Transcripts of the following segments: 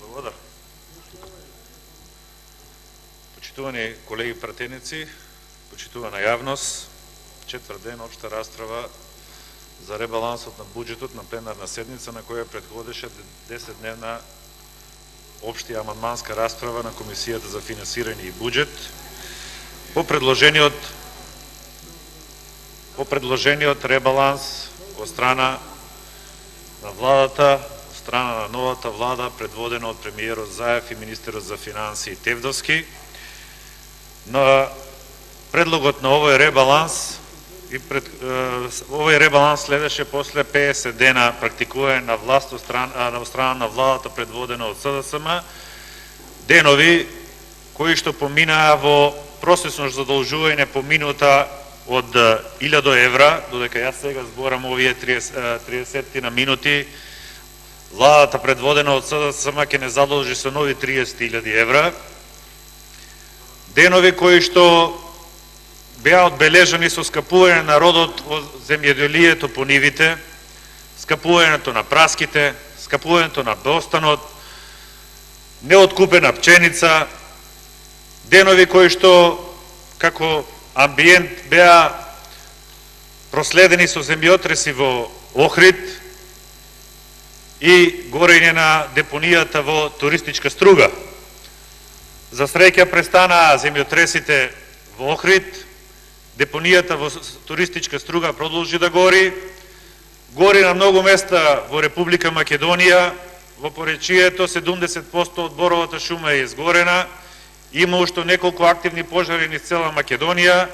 Благодарам. Почитувани колеги пратеници, почитувана јавност, четврт ден обшта расправа за ребалансот на буџетот на пленарна седница на која претходеше 10-дневна обшта и амандманска расправа на Комисијата за финансирање и буџет по предложениот ребаланс од страна на владата, од страна на новата влада предводена од премиерот Заев и министерот за финансии Тевдовски. На предлогот на овој ребаланс овој ребаланс следеше после 50 дена практикување на власт од страна на владата предводена од СДСМ, денови кои што поминаа во просечно задолжување по минута од 1000 евра, додека јас сега зборам овие 30 на минути, владата предводена од СДСМ ќе не задолжи со нови 30.000 евра. Денови кои што беа одбележани со скапување на родот во земјоделието по нивите, скапувањето на праските, скапувањето на бостанот, неоткупена пченица, денови кои што како амбиент беа проследени со земјотреси во Охрид и горење на депонијата во туристичка Струга. За среќа престанаа земјотресите во Охрид, депонијата во туристичка Струга продолжи да гори, гори на многу места во Република Македонија, во поречието 70% од боровата шума е изгорена, има уште неколку активни пожари низ цела Македонија,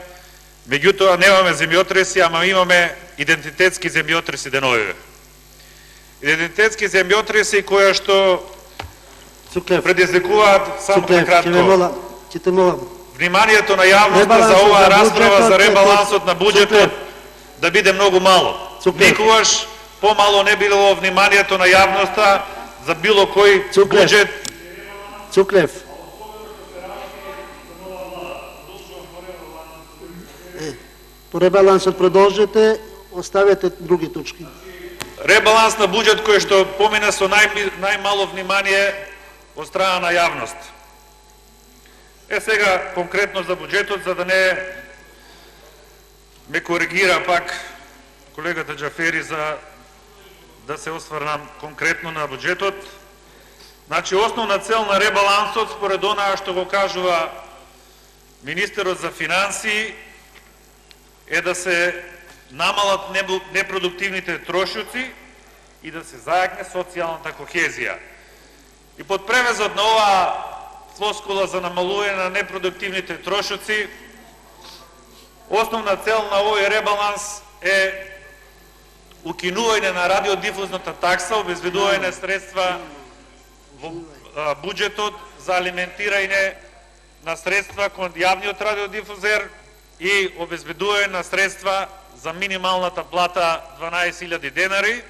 меѓутоа немаме земјотреси, ама имаме идентитетски земјотреси деновиве. Идентитетски земјотреси која што предизвикуваат само накратко вниманието на јавноста за оваа расправа за ребалансот на буџетот да биде многу мало. Никогаш помало не било вниманието на јавноста за било кој буџет. Цуклев. По ребалансот продолжете, оставете други точки. Ребаланс на буџет кој што помина со најмало внимание од страна на јавност. Сега конкретно за буџетот, за да не ме коригира пак колегата Џафери за да се осврнам конкретно на буџетот. Значи, основна цел на ребалансот, според онаа што го кажува министерот за финансии, е да се намалат непродуктивните трошоци и да се зајакне социјалната кохезија. И под превезот на оваа флоскула за намалување на непродуктивните трошоци, основна цел на овој ребаланс е укинување на радиодифузната такса, обезбедување на средства во буџетот за алиментирање на средства кон јавниот радиодифузер и обезбедување на средства за минималната плата 12.000 денари,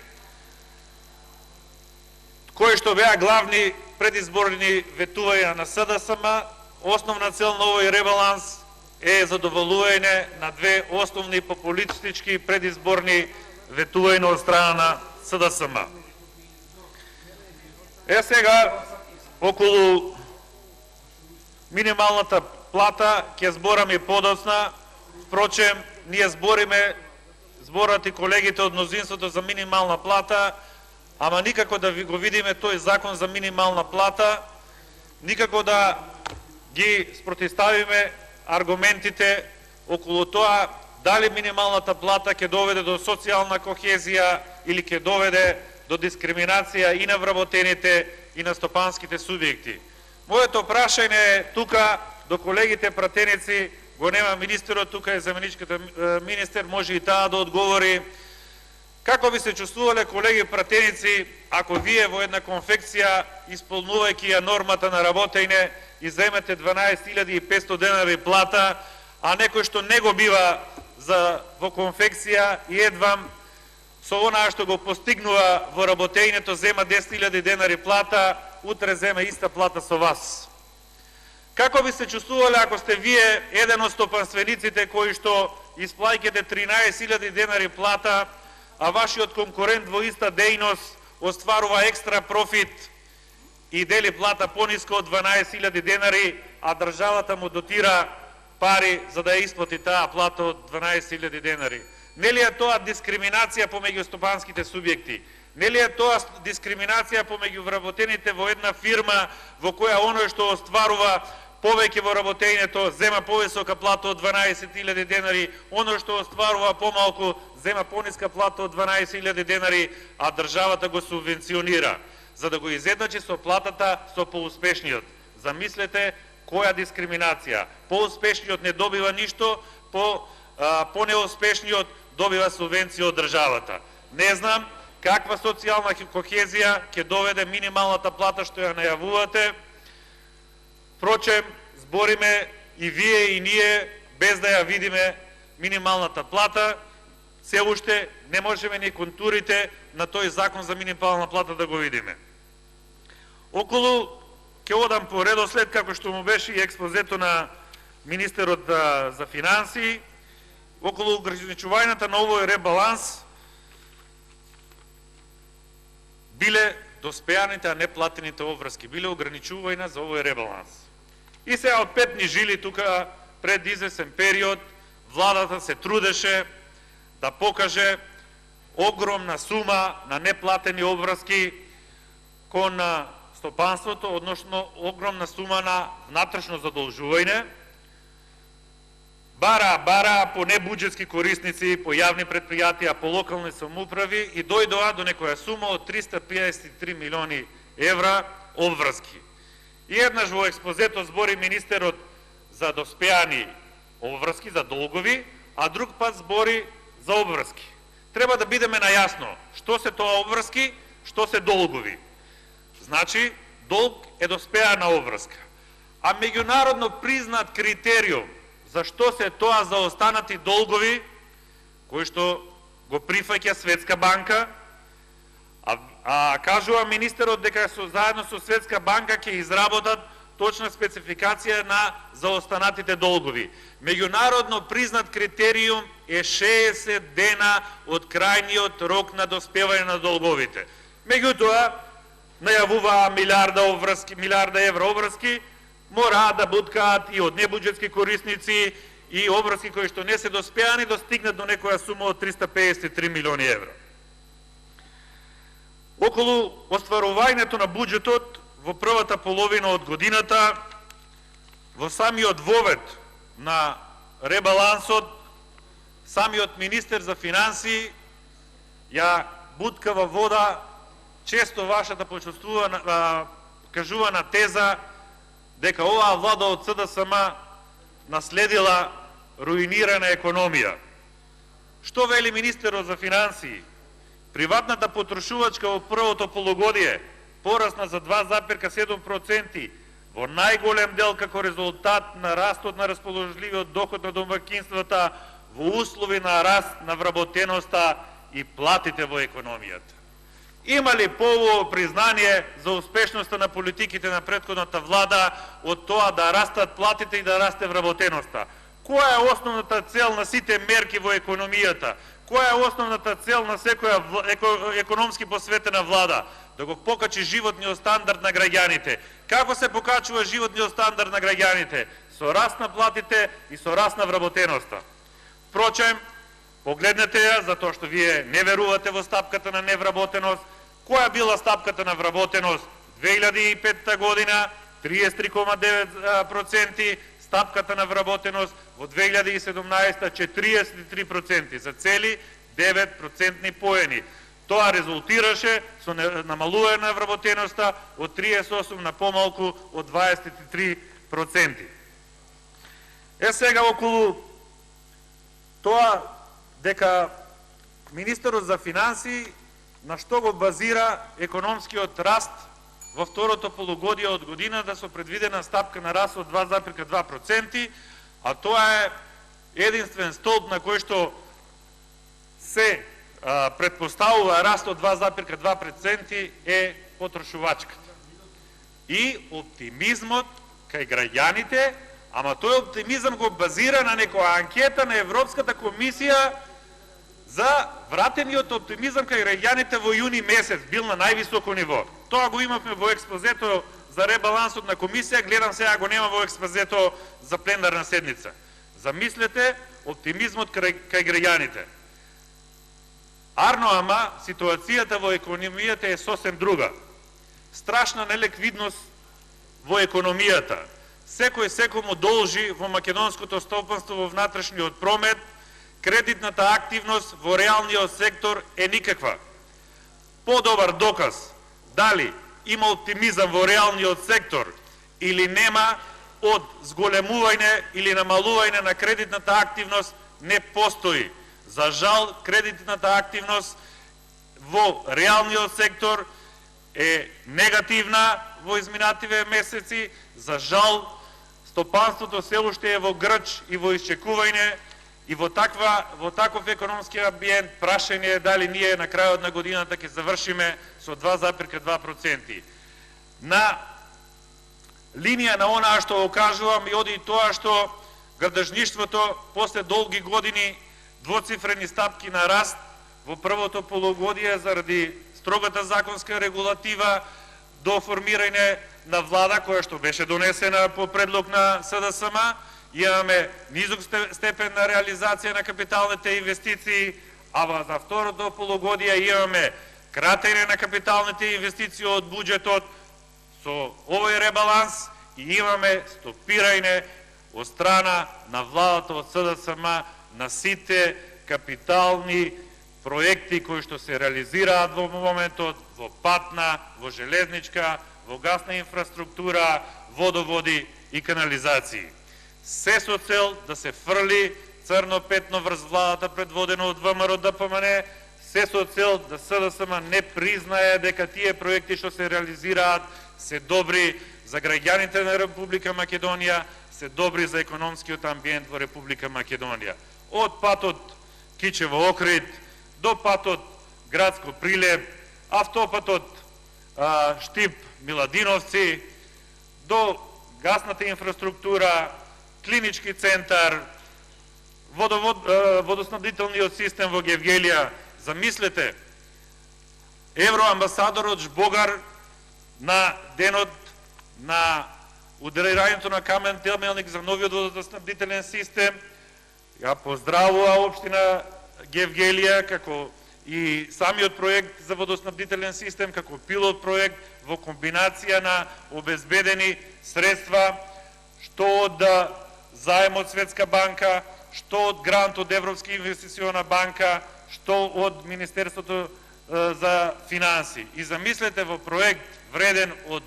кои што беа главни предизборни ветувања на СДСМ. Основна цел на овој ребаланс е задоволување на две основни популистички предизборни ветувања од страна на СДСМ. Сега, околу минималната плата ќе зборам и подоцна. Впрочем, ние зборат и колегите од мнозинството за минимална плата, ама никако да го видиме тој закон за минимална плата, никако да ги спротивставиме аргументите околу тоа дали минималната плата ќе доведе до социјална кохезија или ќе доведе до дискриминација и на вработените и на стопанските субјекти. Моето прашање е тука до колегите пратеници, го нема министерот, тука е заменичката министер, може и таа да одговори. Како би се чувствувале колеги пратеници ако вие во една конфекција, исполнувајќи ја нормата на работење, иземете 12.500 денари плата, а некој што не го бива во конфекција и едвам со онаа што го постигнува во работењето зема 10.000 денари плата, утре зема иста плата со вас? Како би се чувствувале ако сте вие еден од стопанствениците кои што исплаќате 13.000 денари плата, а вашиот конкурент во иста дејност остварува екстра профит и дели плата пониска од 12.000 денари, а државата му дотира пари за да исплати таа плата од 12.000 денари. Нели е тоа дискриминација помеѓу стопанските субјекти? Нели е тоа дискриминација помеѓу вработените во една фирма во која оној што остварува повеќе во работењето зема повисока плата од 12.000 денари, оној што остварува помалку зема пониска плата од 12.000 денари, а државата го субвенционира, за да го изедначи со платата со поуспешниот. Замислете која дискриминација. Поуспешниот не добива ништо, по-неуспешниот добива субвенција од државата. Не знам каква социјална кохезија ќе доведе минималната плата што ја најавувате. Впрочем, збориме и вие и ние без да ја видиме минималната плата. Се уште не можеме ни контурите на тој закон за минимална плата да го видиме. Околу, ќе одам по редослед, како што му беше и експозето на министерот за финансии, околу ограничувањата на овој ребаланс биле доспеаните, а не платените обврски, биле ограничувања за овој ребаланс. И сега од петни жили тука пред извесен период владата се трудеше да покаже огромна сума на неплатени обврски кон стопанството, односно огромна сума на внатрешно задолжување, бара по небуџетски корисници, по јавни предпријатија, по локални самоуправи и дојдоа до некоја сума од 353 милиони евра обврски. И еднаш во експозето збори министерот за доспеани обврски, за долгови, а друг пат збори за обврски. Треба да бидеме најасно што се тоа обврски, што се долгови. Значи, долг е доспеана обврска. А меѓународно признат критериум за што се тоа за останати долгови, кои што го прифаќа Светска банка, а кажува министерот дека заедно со Светска банка ќе изработат точна спецификација на заостанатите долгови. Меѓународно признат критериум е 60 дена од крајниот рок на доспевање на долговите. Меѓутоа, најавуваа милиарда евро обврски, мора да буткаат и од небуџетски корисници и обврски кои што не се доспеани достигнат до некоја сума од 353 милиони евра. Околу остварувањето на буџетот во првата половина од годината, во самиот вовед на ребалансот, самиот министер за финансии ја бутка во вода често вашата кажувана теза дека оваа влада од СДСМ наследила руинирана економија. Што вели министерот за финансии? Приватната потрошувачка во првото полугодие порасна за 2,7%, во најголем дел како резултат на растот на расположливиот доход на домаќинствата во услови на раст на вработеноста и платите во економијата. Има ли поубаво признание за успешноста на политиките на претходната влада од тоа да растат платите и да расте вработеноста? Која е основната цел на сите мерки во економијата? Која е основната цел на секоја економски посветена влада? Да го покачи животниот стандард на граѓаните. Како се покачува животниот стандард на граѓаните? Со раст на платите и со раст на вработеноста. Впрочем, погледнете ја, затоа што вие не верувате во стапката на невработеност. Која била стапката на вработеност 2005 година? 33,9%, стапката на вработеност во 2017 43%, за цели 9% поени. Тоа резултираше со намалување на вработеноста од 38 на помалку од 23%. Сега околу тоа дека министерот за финансии на што го базира економскиот раст во второто полугодие од годината со предвидена стапка на раст од 2,2%, а тоа е единствен столб на кој што се предпоставува раст од 2,2% е потрошувачката. И оптимизмот кај граѓаните, ама тој оптимизам го базира на некоја анкета на Европската комисија за вратениот оптимизам кај граѓаните во јуни месец, бил на највисоко ниво. Тоа го имавме во експозето за ребалансот на комисија, гледам сега го нема во експозето за пленарна седница. Замислете оптимизмот кај граѓаните. Арно ама, ситуацијата во економијата е сосем друга. Страшна нелеквидност во економијата. Секој секому должи во македонското стопанство во внатрешниот промет, кредитната активност во реалниот сектор е никаква. Подобар доказ дали има оптимизам во реалниот сектор или нема од зголемување или намалување на кредитната активност не постои. За жал, кредитната активност во реалниот сектор е негативна во изминативе месеци. За жал, стопанството се уште е во грч и во исчекување, и во таков економски амбиент прашање е дали ние на крајот на годината ќе завршиме со 2,2%. На линија на онаа што го кажувам и оди тоа што градежништвото после долги години двоцифрени стапки на раст во првото полугодие заради строгата законска регулатива до формирање на влада која што беше донесена по предлог на СДСМ, имаме низок степен на реализација на капиталните инвестиции, а за второто полугодие имаме кратење на капиталните инвестиции од буџетот со овој ребаланс и имаме стопирање од страна на владата од СДСМ на сите капитални проекти кои што се реализираат во моментот во патна, во железничка, во гасна инфраструктура, водоводи и канализации. Се со цел да се фрли црно петно врз владата предводено од ВМРО ДПМН, се со цел да СДСМ не признае дека тие проекти што се реализираат се добри за граѓаните на Република Македонија, се добри за економскиот амбиент во Република Македонија. Од патот Кичево-Охрид до патот Градско-Прилеп, автопатот Штип-Миладиновци, до гасната инфраструктура, клинички центар, водоснабдителниот систем во Гевгелија. Замислете, евроамбасадорот Жбогар на денот на ударирањето на камен темелник за новиот водоснабдителен систем ја поздравува општина Гевгелија како и самиот проект за водоснабдителен систем како пилот проект во комбинација на обезбедени средства, што од заем од Светска банка, што од грант од Европска инвестициона банка, што од Министерството за финанси. И замислете во проект вреден од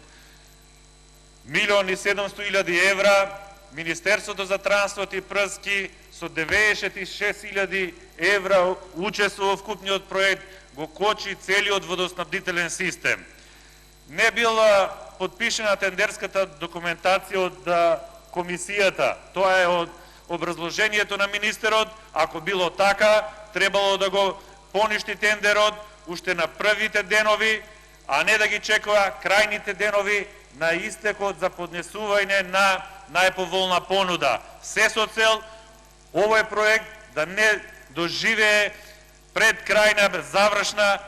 1.700.000 евра, Министерството за транспорт и прски со 96.000 евра учествува во вкупниот проект, го кочи целиот водоснабдителен систем. Не била подпишена тендерската документација од комисијата. Тоа е од образложението на министерот. Ако било така, требало да го поништи тендерот уште на првите денови, а не да ги чекува крајните денови на истекот за поднесување на најповолна понуда. Се со цел овој проект да не доживее пред крајна завршна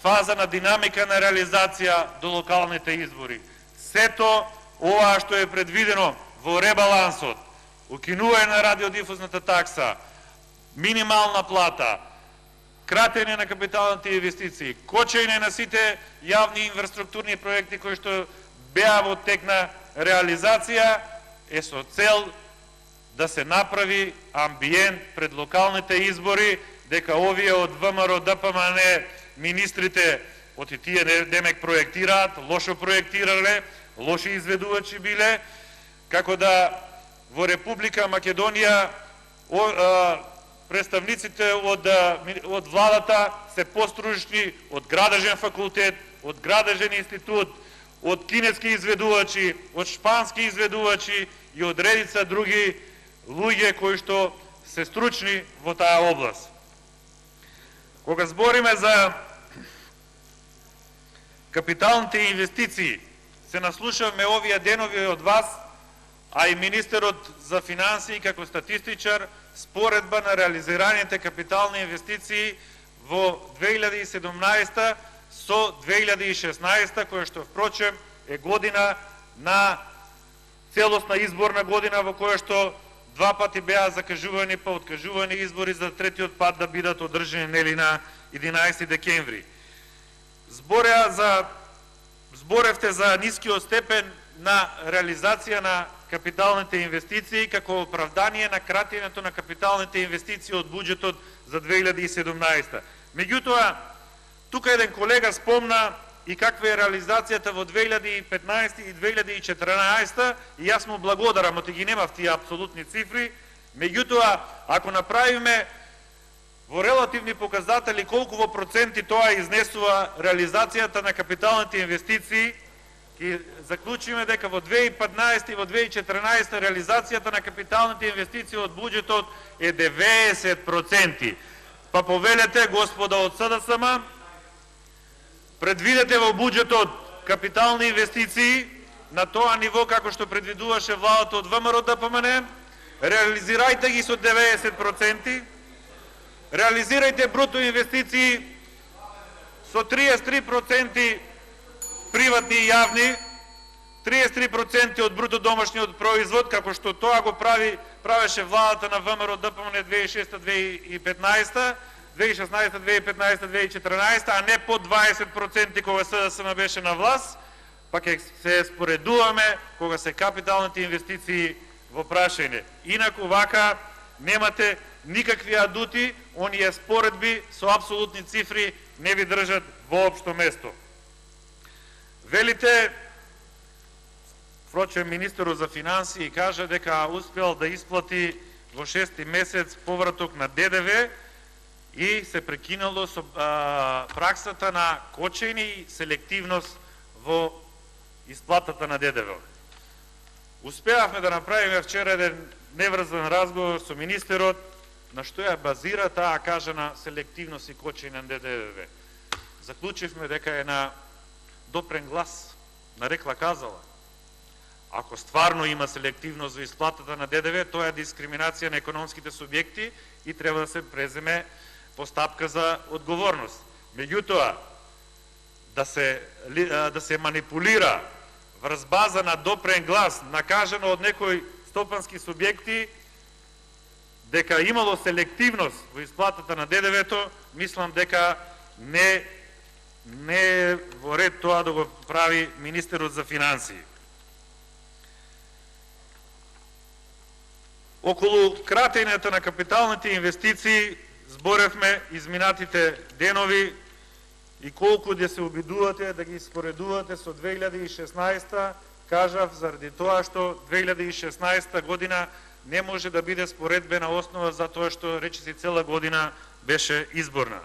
фаза на динамика на реализација до локалните избори. Сето ова што е предвидено во ребалансот, укинување на радиодифузната такса, минимална плата, кратење на капиталните инвестиции, кочење на сите јавни инфраструктурни проекти кои што беа во тек на реализација, е со цел да се направи амбиент пред локалните избори, дека овие од ВМРО ДПМН министрите од тие демек проектираат, лошо проектирале, лоши изведувачи биле, како да во Република Македонија представниците од владата се постружни од градежен факултет, од градежен институт, од кинески изведувачи, од шпански изведувачи и од редица други луѓе кои што се стручни во таа област. Кога збориме за капиталните инвестиции, се наслушавме овие денови од вас, а и министерот за финансии како статистичар, споредба на реализираните капитални инвестиции во 2017 со 2016, која што впрочем е година на целосна изборна година во која што два пати беа закажувани па откажувани избори за третиот пат да бидат одржани нели на 11 декември. Зборевте за нискиот степен на реализација на капиталните инвестиции како оправдание на кратењето на капиталните инвестиции од буџетот за 2017. Меѓутоа, тука еден колега спомна и каква е реализацијата во 2015 и 2014, и јас му благодарам, оти ги немав тие апсолутни цифри. Меѓутоа, ако направиме во релативни показатели колку во проценти тоа изнесува реализацијата на капиталните инвестиции, ќе заклучиме дека во 2015 и во 2014 реализацијата на капиталните инвестиции од буџетот е 90%. Па повелете, господа од СДСМ, предвидете во буџетот капитални инвестиции на тоа ниво како што предвидуваше владата од ВМРО ДПМН, реализирајте ги со 90%, реализирајте бруто инвестиции со 33% приватни и јавни, 33% од бруто домашниот производ, како што тоа го правеше владата на ВМРО ДПМН 2016-2015, 2014, а не по 20% кога СДСМ беше на власт, па ќе се споредуваме кога се капиталните инвестиции во прашање. Инаку вака немате никакви адути, оние споредби со апсолутни цифри не ви држат воопшто место. Велите, впрочем, министерот за финансии кажа дека успел да исплати во 6 месец повраток на ДДВ и се прекинало со праксата на кочење и селективност во исплатата на ДДВ. Успеавме да направиме вчера еден неврзан разговор со министерот, на што ја базира таа кажана селективност и кочење на ДДВ. Заклучивме дека е на допрен глас, на рекла казала. Ако стварно има селективност во исплатата на ДДВ, тоа е дискриминација на економските субјекти и треба да се преземе постапка за одговорност. Меѓутоа, да се манипулира врз база на допрен глас, накажано од некои стопански субјекти, дека имало селективност во исплатата на ДДВ-то, мислам дека не е во ред тоа да го прави министерот за финансии. Околу кратењето на капиталните инвестиции зборевме изминатите денови и колку да се обидувате да ги споредувате со 2016, кажав заради тоа што 2016 година не може да биде споредбена основа за тоа што речиси цела година беше изборна.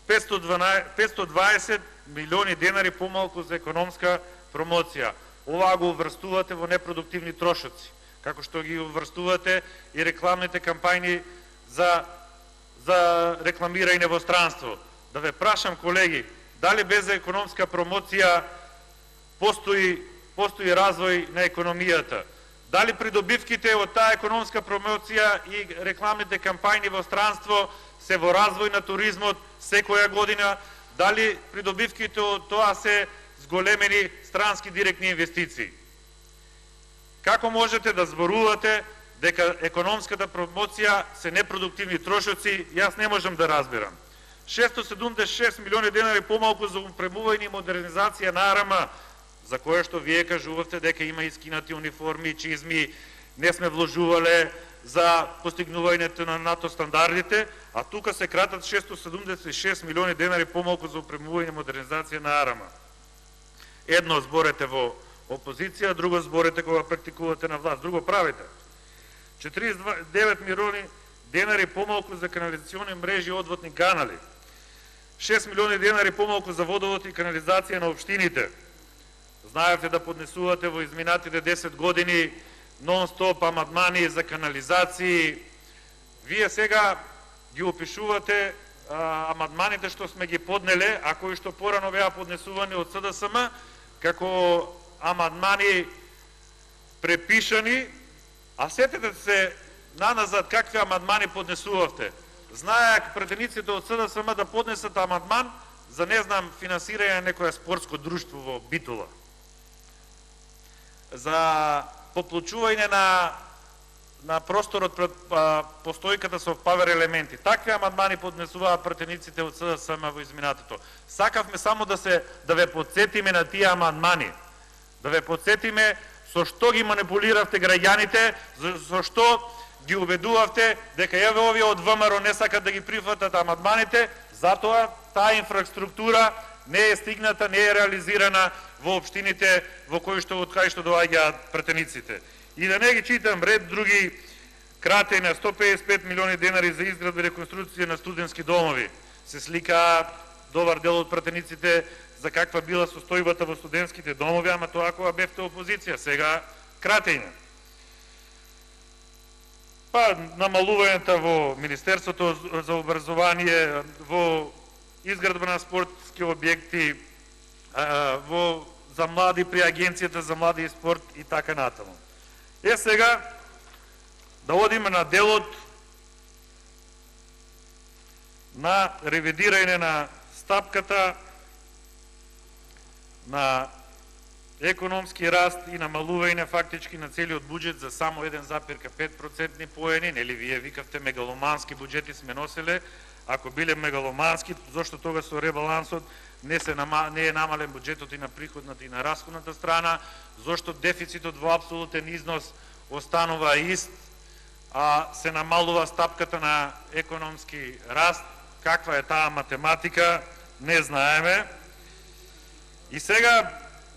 520 милиони денари помалку за економска промоција. Ова го уврстувате во непродуктивни трошоци, како што ги уврстувате и рекламните кампањи за рекламирање во странство. Да ве прашам, колеги, дали без економска промоција постои развој на економијата? Дали придобивките од таа економска промоција и рекламните кампањи во странство се во развој на туризмот секоја година? Дали придобивките од тоа се зголемени странски директни инвестиции? Како можете да зборувате дека економската промоција се непродуктивни трошоци, јас не можам да разбирам. 676 милиони денари помалку за опремување и модернизација на АРМ, за кое што вие кажувавте дека има искинати униформи, чизми, не сме вложувале за постигнувањето на НАТО стандардите, а тука се кратат 676 милиони денари помалку за опремување и модернизација на АРМ. Едно зборете во опозиција, друго зборете кога практикувате на власт, друго правите. 49 милиони денари помалку за канализационни мрежи и одводни канали. 6 милиони денари помалку за водовод и канализација на општините. Знаевте да поднесувате во изминатите 10 години нон-стоп амандмани за канализации. Вие сега ги опишувате амандманите што сме ги поднеле, а кои што порано беа поднесувани од СДСМ, како амандмани препишани, а сетете се наназад какви амандмани поднесувавте. Знаеа претениците од СДСМ да поднесат амандман за не знам финансирање на некое спортско друштво во Битола, за поплучување на просторот пред постојката со павер елементи. Такви амандмани поднесуваат пратениците од СДСМ во изминатото. Сакавме само да ве подсетиме на тие амандмани, да ве подсетиме со што ги манипулиравте граѓаните, со што ги убедувавте дека еве овие од ВМРО не сакат да ги прифатат амандманите, затоа таа инфраструктура не е стигната, не е реализирана во општините во кои што од кај што доаѓаат пратениците. И да не ги читам ред други кратења, 155 милиони денари за изградба и реконструкција на студентски домови. Се слика добар дел од пратениците за каква била состојбата во студентските домови, ама тоа кога бевте опозиција, сега кратења. Па намалувањата во Министерството за образование, во изградба на спортски објекти, за млади при Агенцијата за млади и спорт и така натаму. Сега да одиме на делот на ревидирање на стапката на економски раст и намалување фактички на целиот буџет за само 1,5% поени. Нели вие викавте мегаломански буџети сме носеле. Ако биле мегаломански, зошто тога со ребалансот не е намален буџетот и на приходната и на расходната страна, зошто дефицитот во апсолутен износ останува ист, а се намалува стапката на економски раст, каква е таа математика, не знаеме. И сега,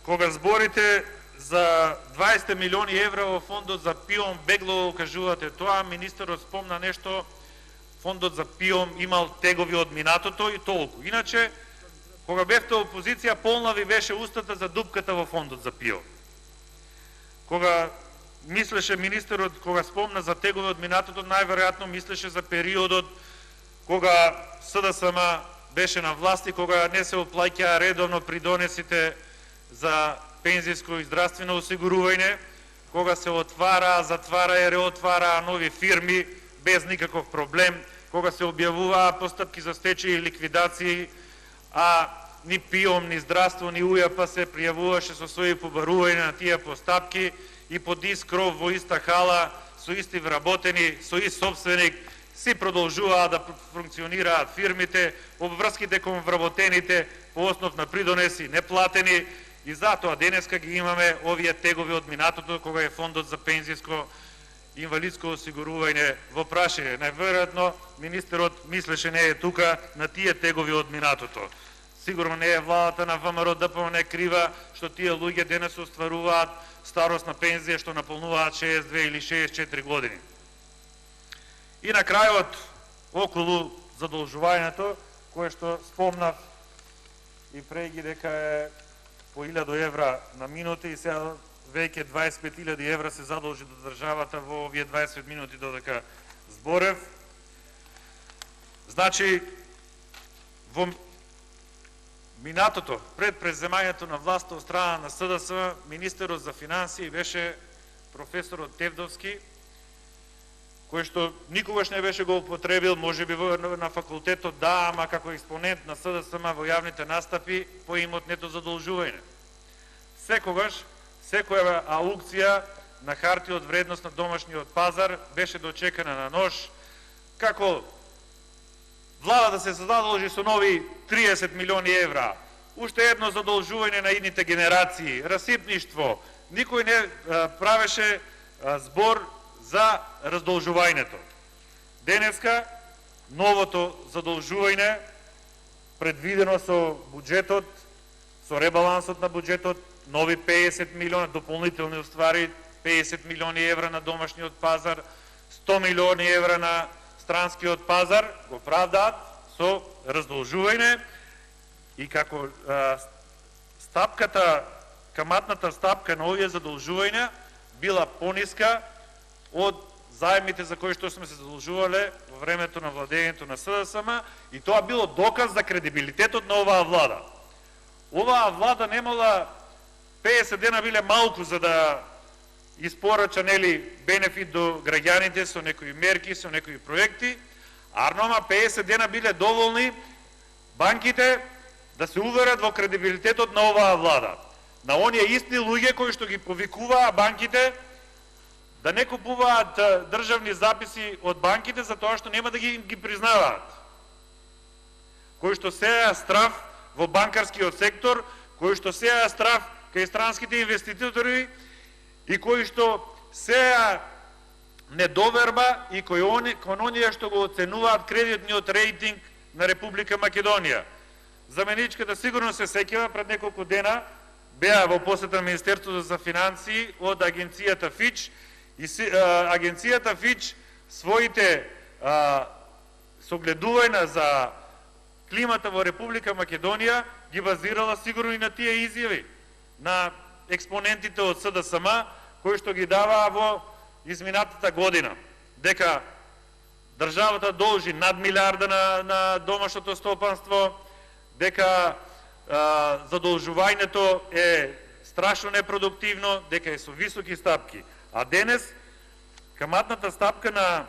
кога зборите за 20 милиони евра во фондот за ПИОМ, бегло кажувате тоа, министерот спомна нешто, фондот за ПИОМ имал тегови од минатото и толку. Иначе, кога бевте опозиција, полна ви беше устата за дупката во фондот за ПИОМ. Кога мислеше министерот, кога спомна за тегови од минатото, најверојатно мислеше за периодот кога СДСМ беше на власт и кога не се оплаќаа редовно придонесите за пензиско и здравствено осигурување, кога се отвара, затвара и реотвара нови фирми без никаков проблем, кога се објавуваа постапки за стечај и ликвидации, а ни ПИОМ, ни здравство, ни УЈП се пријавуваше со своји побарувања на тие постапки и под ист кров во иста хала, со исти вработени, со ист собственик, си продолжуваат да функционираат фирмите, обврските кон вработените по основ на придонеси неплатени, и затоа денеска ги имаме овие тегови од минатото, кога е фондот за пензиско инвалидско осигурување во прашање. Најверојатно министерот мислеше не е тука на тие тегови од минатото. Сигурно не е владата на ВМРО ДПМН крива што тие луѓе денес остваруваат старосна пензија што наполнуваат 62 или 64 години. И на крајот, околу задолжувањето, кое што спомнав и преги дека е по 1000 евра на минута и сега веќе 25.000 евра се задолжи до државата во овие 20 минути додека зборев. Значи, во минатото, пред преземањето на власта од страна на СДС, министерот за финансии беше професорот Тевдовски, кој што никогаш не беше го употребил, можеби на факултетот да, ама како експонент на СДСМ во јавните настапи по имотнето задолжување. Секогаш, секоја аукција на харти од вредност на домашниот пазар беше дочекана на нож, како владата се задолжи со нови 30 милиони евра, уште едно задолжување на идните генерации, расипништво, никој не правеше збор за раздолжувањето. Денеска, новото задолжување, предвидено со буџетот, со ребалансот на буџетот, нови 50 милиона, дополнителни уствари, 50 милиони евра на домашниот пазар, 100 милиони евра на странскиот пазар, го правдаат со раздолжување и како стапката, каматната стапка на овие задолжувања била пониска од заемите за кои што сме се задолжувале во времето на владењето на СДСМ, и тоа било доказ за кредибилитетот на оваа влада. Оваа влада немала 50 дена биле малку за да испорача бенефит до граѓаните со некои мерки, со некои проекти, арнома 50 дена биле доволни банките да се уверат во кредибилитетот на оваа влада. На оние исти луѓе кои што ги повикуваа банките да не купуваат државни записи од банките за тоа што нема да ги признаваат. Кои што сеја страф во банкарскиот сектор, кои што сеја страф кај странските инвеститори и кои што сеја недоверба и кои оние што го оценуваат кредитниот рейтинг на Република Македонија. Заменичката сигурно се сеќава пред неколку дена беа во посета на Министерството за финансии од агенцијата Фич и агенцијата Фич своите согледувања за климата во Република Македонија ги базирала сигурно и на тие изјави на експонентите од СДСМ кои што ги даваа во изминатата година, дека државата должи над милиарда на домашното стопанство, дека задолжувањето е страшно непродуктивно, дека е со високи стапки. А денес, каматната стапка на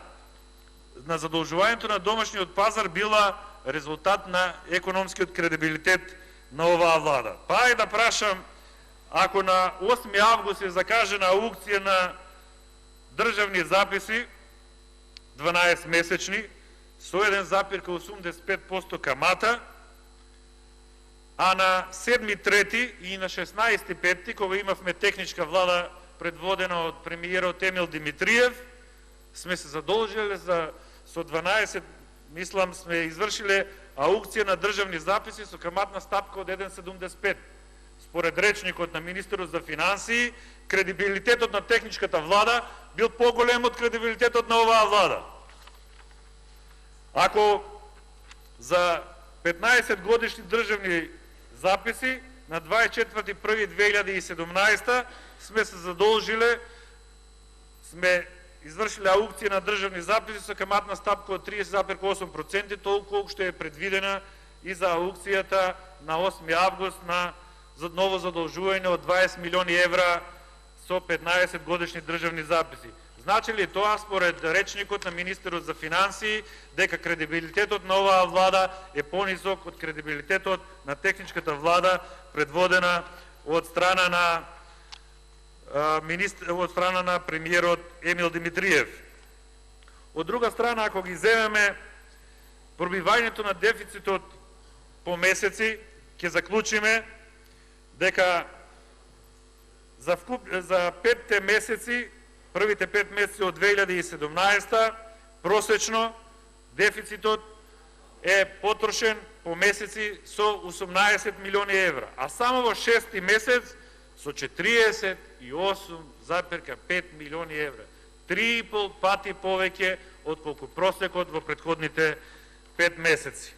задолжувањето на домашниот пазар била резултат на економскиот кредибилитет на оваа влада. Па да прашам, ако на 8 август е закажена аукција на државни записи, 12 месечни, со 1,85% камата, а на 7.3 и на 16.5, кога имавме техничка влада предводена од премиерот Емил Димитриев, сме се задолжили со 12, мислам, сме извршиле аукција на државни записи со каматна стапка од 1,75. Според речникот на министерот за финансии, кредибилитетот на техничката влада бил поголем од кредибилитетот на оваа влада. Ако за 15 годишни државни записи на 24.1.2017 сме се задолжиле, сме извршиле аукција на државни записи со каматна стапка од 30,8%, толку колку што е предвидена и за аукцијата на 8 август на ново задолжување од 20 милиони евра со 15 годишни државни записи. Значи ли тоа, според речникот на министерот за финансии, дека кредибилитетот на оваа влада е понисок од кредибилитетот на техничката влада, предводена од страна на премиерот Емил Димитриев? Од друга страна, ако ги земеме пробивањето на дефицитот по месеци, ќе заклучиме дека за 5 месеци, првите 5 месеци од 2017, просечно дефицитот е потрошен по месеци со 18 милиони евра, а само во 6 месец со 48,5 милиони евра. 3,5 пати повеќе од колку просекот во претходните 5 месеци.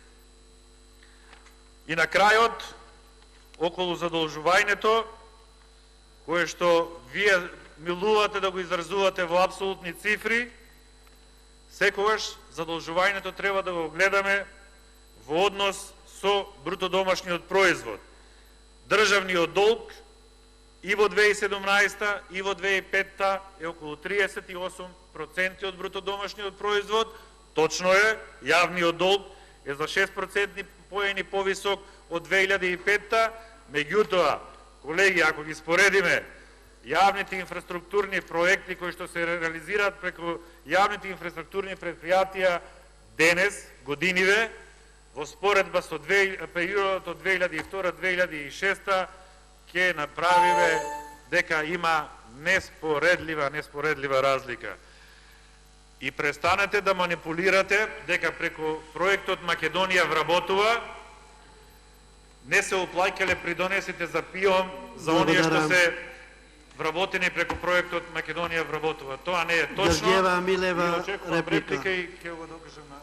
И на крајот, околу задолжувањето, кое што вие милувате да го изразувате во апсолутни цифри, секогаш задолжувањето треба да го гледаме во однос со брутодомашниот производ. Државниот долг и во 2017 и во 2005 е околу 38% од брутодомашниот производ. Точно е, јавниот долг е за 6% поени повисок од 2005, меѓутоа, колеги, ако ги споредиме јавните инфраструктурни проекти кои што се реализираат преку јавните инфраструктурни предпријатија денес, годиниве, во споредба со периодот од 2002-2006, ќе направиме дека има неспоредлива разлика. И престанете да манипулирате дека преку проектот Македонија вработува, не се уплаќале придонесите за ПИОМ за оние што се вработени преку проектот Македонија вработува. Тоа не е точно. Георгиева Милева, и очекувам реплика и ќе го докажам на